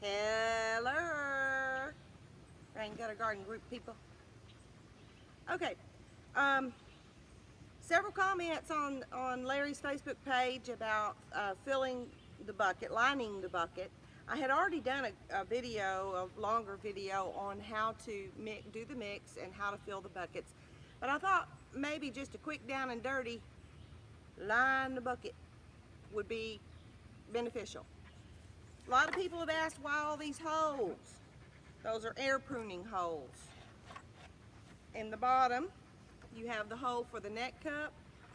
Hello, Rain Gutter Garden Group people. Okay, several comments on Larry's Facebook page about filling the bucket, lining the bucket. I had already done a longer video on how to do the mix and how to fill the buckets, but I thought maybe just a quick down and dirty line the bucket would be beneficial. A lot of people have asked why all these holes. Those are air pruning holes. In the bottom, you have the hole for the net cup,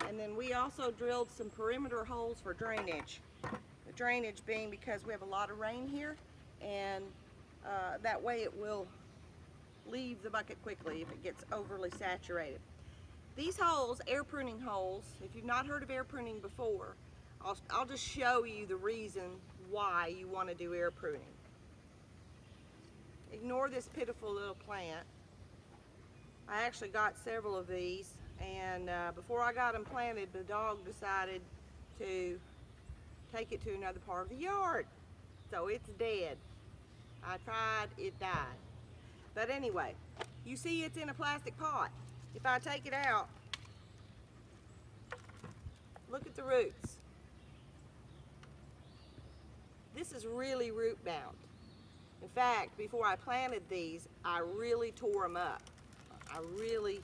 and then we also drilled some perimeter holes for drainage. The drainage being because we have a lot of rain here, and that way it will leave the bucket quickly if it gets overly saturated. These holes, air pruning holes, if you've not heard of air pruning before, I'll just show you the reason why you want to do air pruning. Ignore this pitiful little plant. I actually got several of these, and before I got them planted, the dog decided to take it to another part of the yard. So it's dead. I tried, it died. But anyway, you see it's in a plastic pot. If I take it out, look at the roots. This is really root bound. In fact, before I planted these, I really tore them up. I really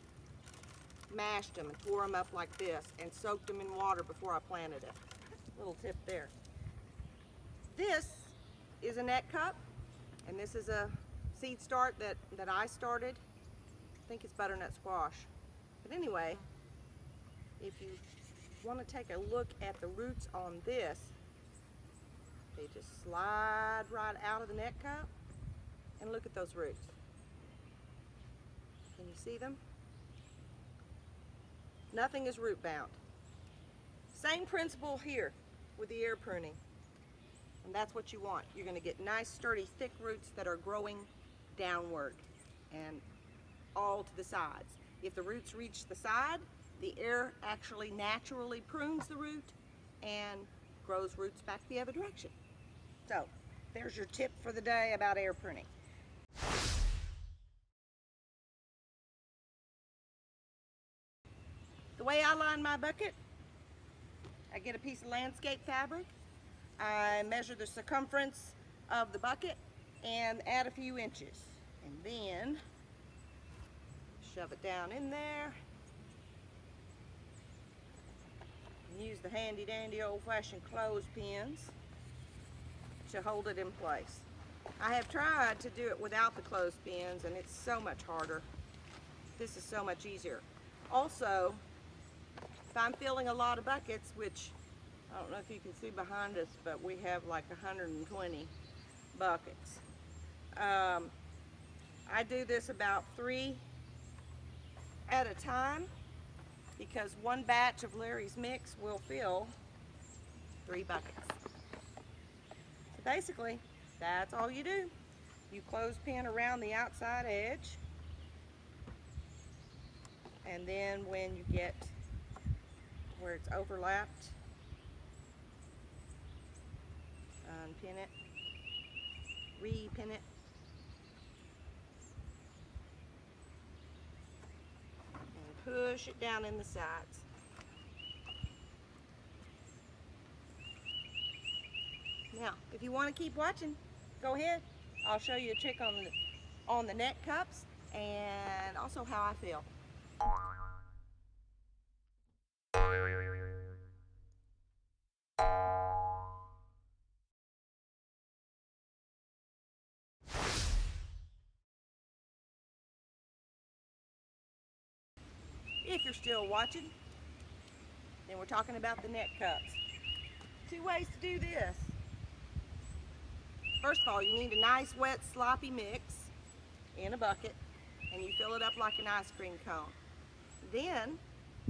mashed them and tore them up like this and soaked them in water before I planted it. Little tip there. This is a net cup, and this is a seed start that I started. I think it's butternut squash. But anyway, if you want to take a look at the roots on this, they just slide right out of the net cup, and look at those roots. Can you see them? Nothing is root bound. Same principle here with the air pruning, and that's what you want. You're going to get nice, sturdy, thick roots that are growing downward and all to the sides. If the roots reach the side, the air actually naturally prunes the root and grows roots back the other direction. So there's your tip for the day about air pruning. The way I line my bucket, I get a piece of landscape fabric, I measure the circumference of the bucket and add a few inches, and then shove it down in there and use the handy dandy old-fashioned clothespins to hold it in place. I have tried to do it without the clothespins, and it's so much harder. This is so much easier. Also, if I'm filling a lot of buckets, which I don't know if you can see behind us, but we have like 120 buckets. I do this about 3 at a time, because one batch of Larry's mix will fill 3 buckets. So basically, that's all you do. You clothespin around the outside edge, and then when you get where it's overlapped, unpin it, repin it, and push it down in the sides. Now, if you want to keep watching, go ahead. I'll show you a trick on the net cups, and also how I feel. If you're still watching, then we're talking about the net cups. 2 ways to do this. First of all, you need a nice, wet, sloppy mix in a bucket, and you fill it up like an ice cream cone. Then,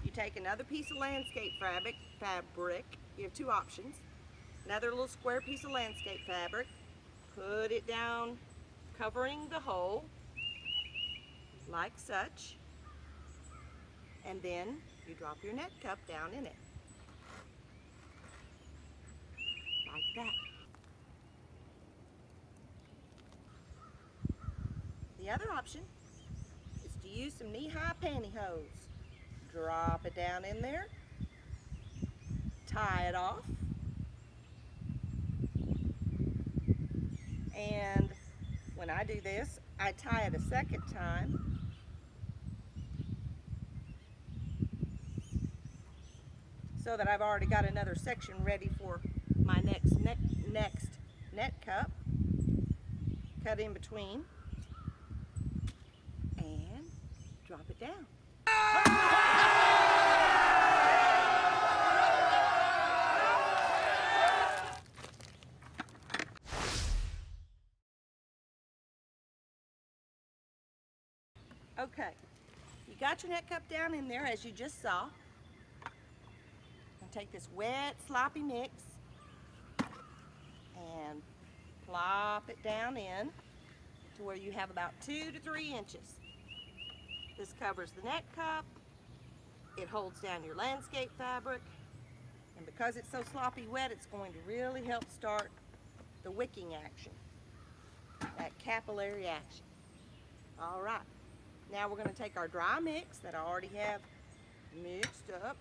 you take another piece of landscape fabric. You have 2 options. Another little square piece of landscape fabric. Put it down, covering the hole, like such. And then you drop your net cup down in it, like that. The other option is to use some knee-high pantyhose. Drop it down in there, tie it off, and when I do this, I tie it a second time. So that I've already got another section ready for my next net cup. Cut in between and drop it down. Okay, you got your net cup down in there as you just saw. Take this wet, sloppy mix and plop it down in to where you have about 2 to 3 inches. This covers the net cup, it holds down your landscape fabric, and because it's so sloppy wet, it's going to really help start the wicking action, that capillary action. All right, now we're going to take our dry mix that I already have mixed up.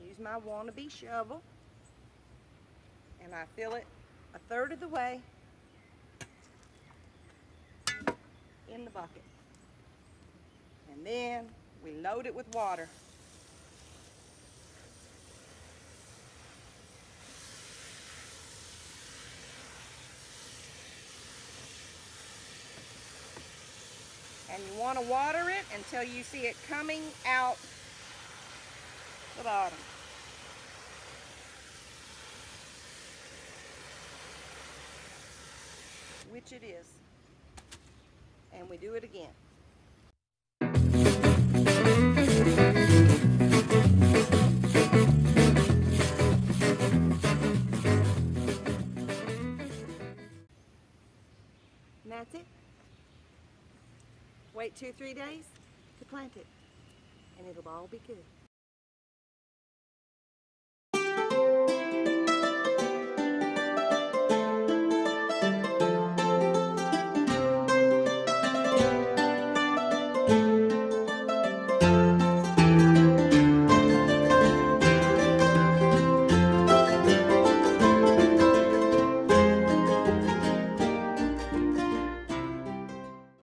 Use my wannabe shovel, and I fill it 1/3 of the way in the bucket. And then we load it with water. And you want to water it until you see it coming out the bottom. Which it is. And we do it again. And that's it. Wait 2 or 3 days to plant it, and it'll all be good.